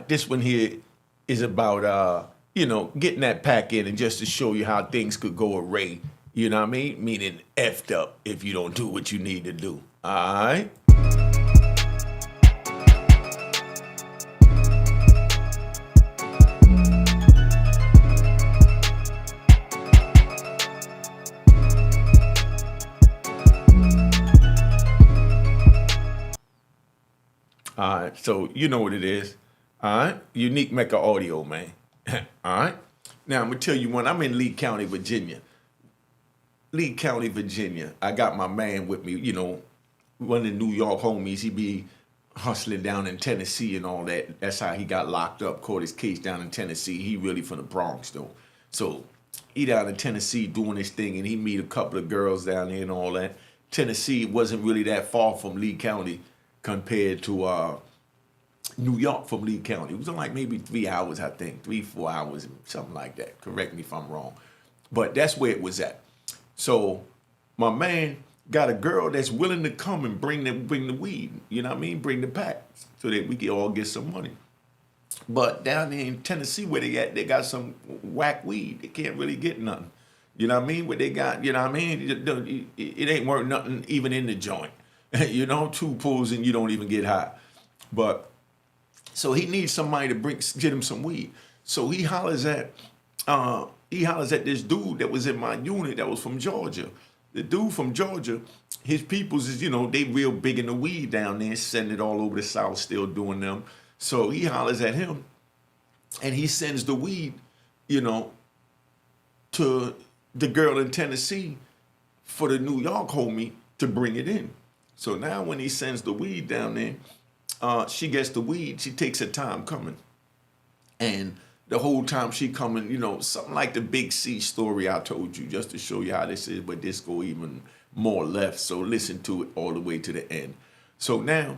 This one here is about getting that pack in and just to show you how things could go array. You know what I mean? Meaning effed up if you don't do what you need to do. All right. All right. So you know what it is. All right. Unique Mecca audio, man. All right. Now I'm gonna tell you one. I'm in Lee County, Virginia. Lee County, Virginia. I got my man with me, one of the New York homies. He be hustling down in Tennessee and all that. That's how he got locked up, caught his case down in Tennessee. He really from the Bronx, though. So he down in Tennessee doing his thing, and he meet a couple of girls down there and all that. Tennessee wasn't really that far from Lee County compared to New York from Lee County. It was like maybe 3 hours, I think, 3-4 hours, something like that. Correct me if I'm wrong. But that's where it was at. So my man got a girl that's willing to come and bring the weed, you know what I mean? Bring the pack so that we can all get some money. But down there in Tennessee where they at, they got some whack weed. They can't really get nothing. You know what I mean? What they got, you know what I mean? It ain't worth nothing even in the joint. 2 pulls and you don't even get high. But so he needs somebody to get him some weed. So he hollers at this dude that was in my unit that was from Georgia. The dude from Georgia, his peoples is, they real big in the weed down there, sending it all over the South, still doing them. So he hollers at him and he sends the weed, to the girl in Tennessee for the New York homie to bring it in. So now when he sends the weed down there, she gets the weed, she takes her time coming. And the whole time she coming, something like the Big C story I told you, just to show you how this is, but this go even more left. So listen to it all the way to the end. So now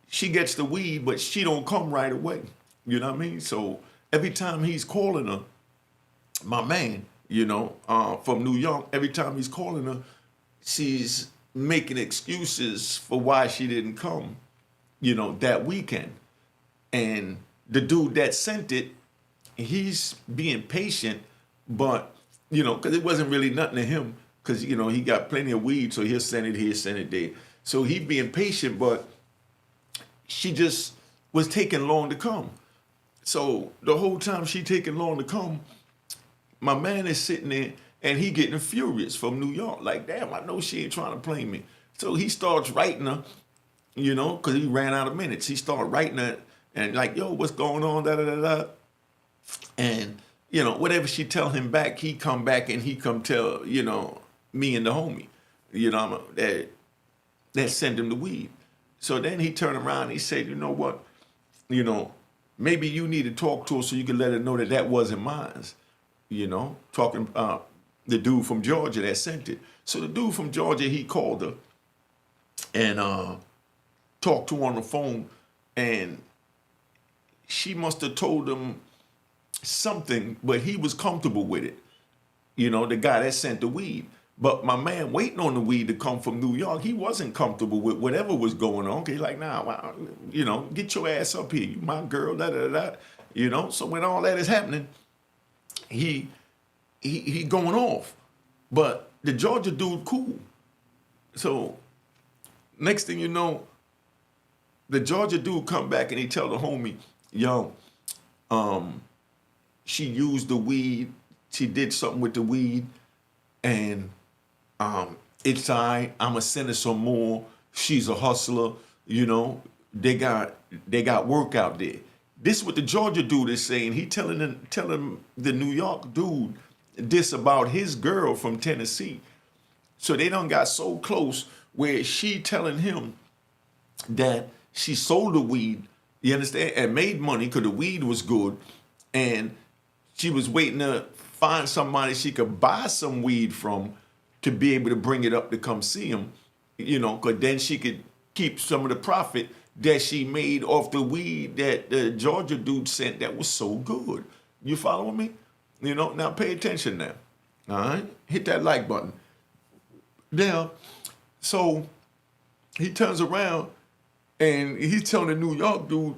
she gets the weed, but she don't come right away. You know what I mean? So every time he's calling her, my man, from New York, every time he's calling her, she's making excuses for why she didn't come, that weekend. And the dude that sent it, he's being patient, but, because it wasn't really nothing to him, because, he got plenty of weed, so he'll send it here, send it there. So he being patient, but she just was taking long to come. So the whole time she taking long to come, my man is sitting there and he getting furious from New York. Like, damn, I know she ain't trying to play me. So he starts writing her, because he ran out of minutes. He started writing her and like, yo, what's going on, da-da-da-da. And, whatever she tell him back, he come back and he come tell, me and the homie, that send him the weed. So then he turned around and he said, you know what, maybe you need to talk to her so you can let her know that wasn't mine. Talking the dude from Georgia that sent it. So the dude from Georgia, he called her and talked to her on the phone, and she must have told him something, but he was comfortable with it. The guy that sent the weed. But my man waiting on the weed to come from New York, he wasn't comfortable with whatever was going on. Okay, like, nah, get your ass up here. You my girl, da-da-da-da. So when all that is happening, he going off. But the Georgia dude cool. So next thing you know, the Georgia dude come back and he tell the homie, yo, she used the weed, she did something with the weed, and it's all right, I'ma send her some more. She's a hustler, they got work out there. This is what the Georgia dude is saying. He telling the New York dude this about his girl from Tennessee. So they done got so close where she telling him that she sold the weed, you understand, and made money because the weed was good, and she was waiting to find somebody she could buy some weed from to be able to bring it up to come see him, because then she could keep some of the profit that she made off the weed that the Georgia dude sent that was so good. You following me? Now pay attention now. All right? Hit that like button. Now, so he turns around and he's telling the New York dude,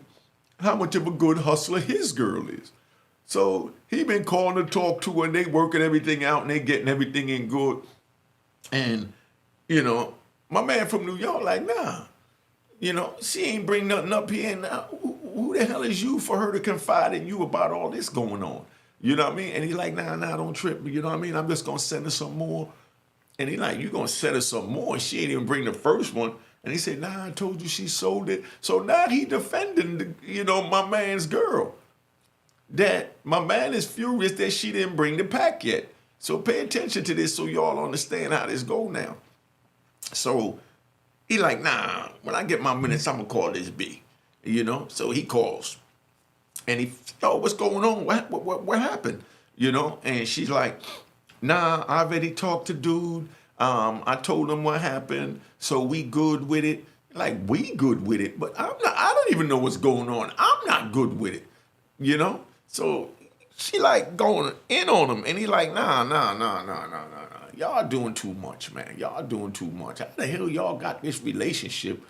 how much of a good hustler his girl is. So he been calling to talk to her, and they working everything out, and they getting everything in good. And, my man from New York, like, nah, she ain't bring nothing up here. And now, who the hell is you for her to confide in you about all this going on? You know what I mean? And he like, nah, don't trip. You know what I mean? I'm just going to send her some more. And he like, you going to send her some more? She ain't even bring the first one. And he said, nah, I told you she sold it. So now he defending, my man's girl. That my man is furious that she didn't bring the pack yet. So pay attention to this so y'all understand how this go now. So he like, nah, when I get my minutes, I'm going to call this B. So he calls. And he, what's going on? What happened? And she's like, nah, I already talked to dude. I told him what happened. So we good with it. Like, we good with it. But I don't even know what's going on. I'm not good with it. So she like going in on him. And he like, nah. Y'all doing too much, man. Y'all doing too much. How the hell y'all got this relationship?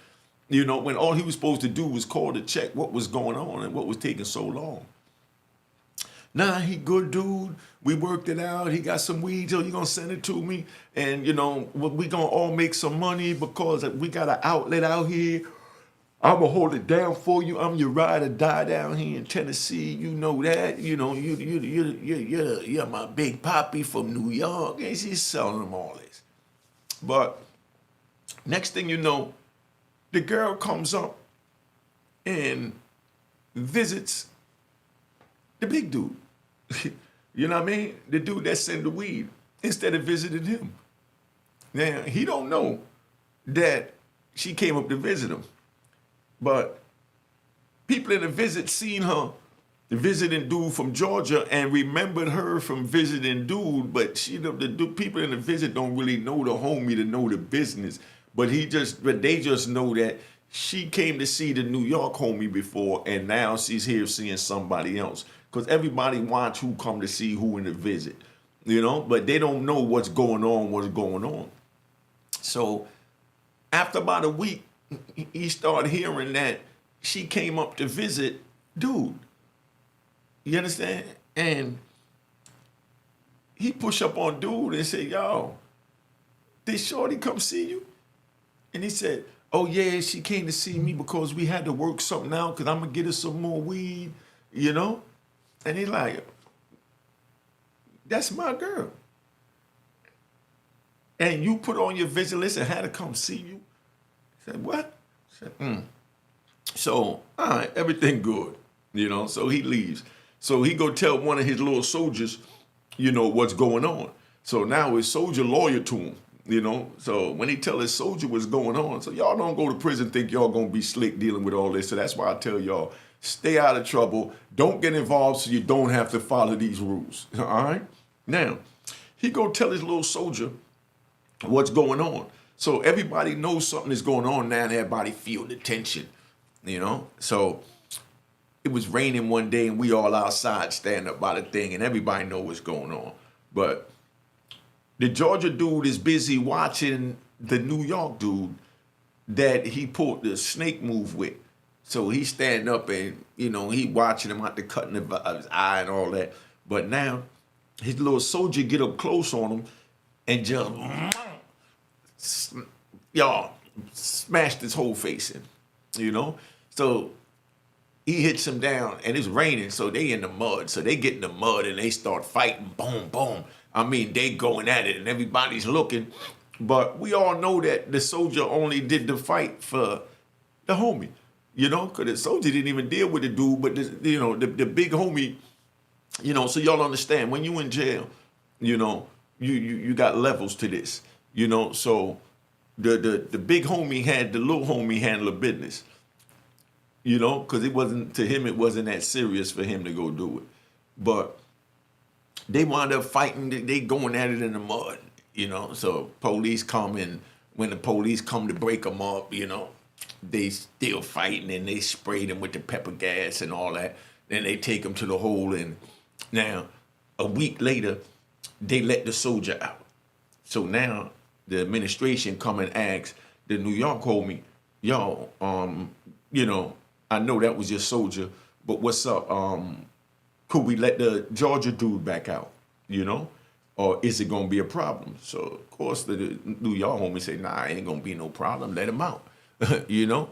When all he was supposed to do was call to check what was going on and what was taking so long. Nah, he good dude. We worked it out. He got some weed. So you gonna send it to me, and we gonna all make some money because we got an outlet out here. I'm gonna hold it down for you. I'm your ride or die down here in Tennessee. You know that. You're my big poppy from New York, and she's selling them all this. But next thing you know, the girl comes up and visits the big dude. You know what I mean? The dude that sent the weed, instead of visiting him. Now, he don't know that she came up to visit him. But people in the visit seen her, the visiting dude from Georgia, and remembered her from visiting dude, but the people in the visit don't really know the homie to know the business. But they just know that she came to see the New York homie before, and now she's here seeing somebody else. Because everybody wants who come to see who in the visit, but they don't know what's going on. So after about a week, he started hearing that she came up to visit dude. You understand? And he pushed up on dude and said, yo, did shorty come see you? And he said, oh yeah, she came to see me because we had to work something out because I'm going to get her some more weed, And he like, that's my girl. And you put on your visit list and had to come see you? I said, what? I said, So, all right, everything good, so he leaves. So he go tell one of his little soldiers, what's going on. So now his soldier lawyer to him, So when he tell his soldier what's going on, so y'all don't go to prison think y'all gonna be slick dealing with all this. So that's why I tell y'all, stay out of trouble. Don't get involved so you don't have to follow these rules, all right? Now, he go tell his little soldier what's going on. So everybody knows something is going on now and everybody feel the tension, So it was raining one day and we all outside standing up by the thing and everybody know what's going on. But the Georgia dude is busy watching the New York dude that he pulled the snake move with. So he standing up and, he watching him out the cutting of his eye and all that. But now his little soldier get up close on him and just, smashed his whole face in, So he hits him down and it's raining. So they in the mud. So they get in the mud and they start fighting. Boom, boom. I mean, they going at it and everybody's looking. But we all know that the soldier only did the fight for the homie. Because the soldier didn't even deal with the dude, but the big homie, so y'all understand when you in jail, you got levels to this, so the big homie had the little homie handle the business, because it wasn't that serious for him to go do it. But they wound up fighting, they going at it in the mud, so police come and when the police come to break them up, they still fighting and they sprayed them with the pepper gas and all that. Then they take them to the hole and now a week later, they let the soldier out. So now the administration come and ask the New York homie, I know that was your soldier, but what's up? Could we let the Georgia dude back out, you know? Or is it gonna be a problem? So of course the New York homie say, nah, ain't gonna be no problem, let him out. You know?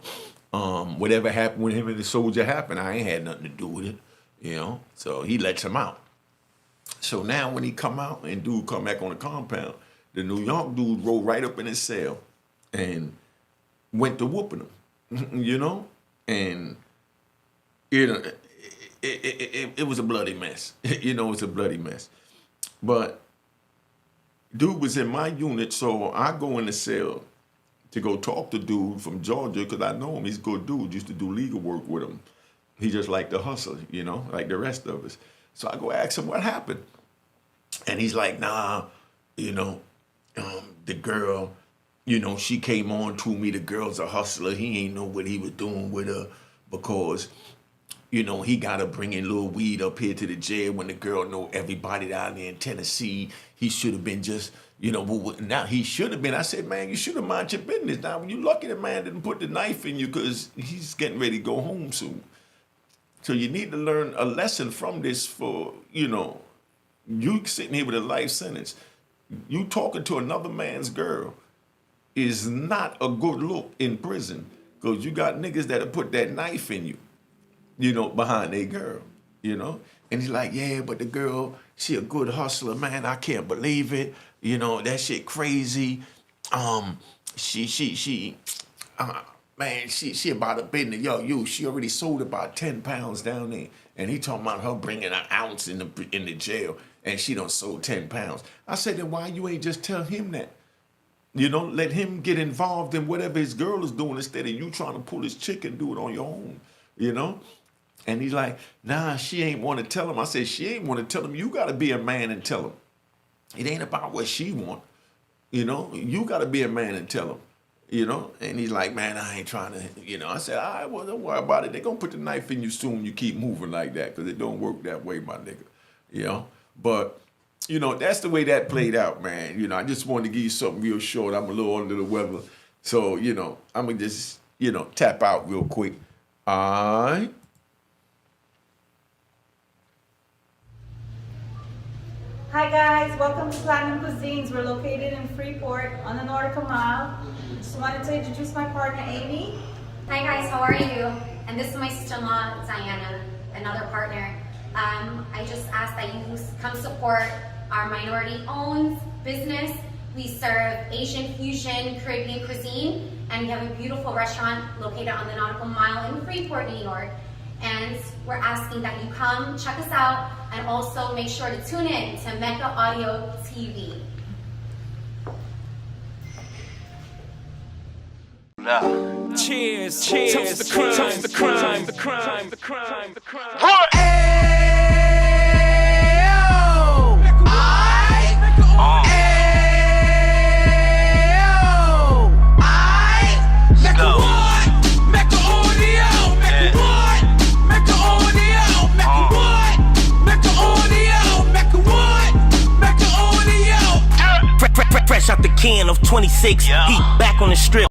Whatever happened with him and the soldier happened, I ain't had nothing to do with it, you know? So he lets him out. So now when he come out and dude come back on the compound, the New York dude rolled right up in his cell and went to whooping him, you know? And you know, it was a bloody mess. You know, it was a bloody mess. But dude was in my unit, so I go in the cell to go talk to dude from Georgia because I know him. He's a good dude. Used to do legal work with him. He just like to hustle, you know, like the rest of us. So I go ask him what happened. And he's like, nah, you know, the girl, you know, she came on to me. The girl's a hustler. He ain't know what he was doing with her because, you know, he got to bring in little weed up here to the jail when the girl know everybody down there in Tennessee. He should have been just, you know, now he should have been. I said, man, you should have mind your business. Now, you lucky the man didn't put the knife in you because he's getting ready to go home soon. So you need to learn a lesson from this for, you know, you sitting here with a life sentence. You talking to another man's girl is not a good look in prison because you got niggas that'll put that knife in you, you know, behind a girl, you know? And he's like, yeah, but the girl, she a good hustler, man. I can't believe it. You know, that shit crazy. She about a business. Yo, she already sold about 10 pounds down there. And he talking about her bringing an ounce in the jail and she done sold 10 pounds. I said, then why you ain't just tell him that? You know, let him get involved in whatever his girl is doing instead of you trying to pull his chick and do it on your own, you know? And he's like, nah, she ain't want to tell him. I said, she ain't want to tell him. You got to be a man and tell him. It ain't about what she want, you know? You got to be a man and tell him, you know? And he's like, man, I ain't trying to, you know? I said, all right, well, don't worry about it. They're going to put the knife in you soon. You keep moving like that because it don't work that way, my nigga, you know? But, you know, that's the way that played out, man. You know, I just wanted to give you something real short. I'm a little under the weather. So, you know, I'm going to just, you know, tap out real quick. All right. Hi guys, welcome to Platinum Cuisines. We're located in Freeport on the Nautical Mile. Just wanted to introduce my partner, Amy. Hi guys, how are you? And this is my sister-in-law, Diana, another partner. I just ask that you come support our minority-owned business. We serve Asian fusion, Caribbean cuisine, and we have a beautiful restaurant located on the Nautical Mile in Freeport, New York. And we're asking that you come check us out and also make sure to tune in to Mecca Audio TV. Cheers, cheers, toast the crime, toast the crime, the crime, the crime, the crime. Fresh out the can of 26, heat back on the strip.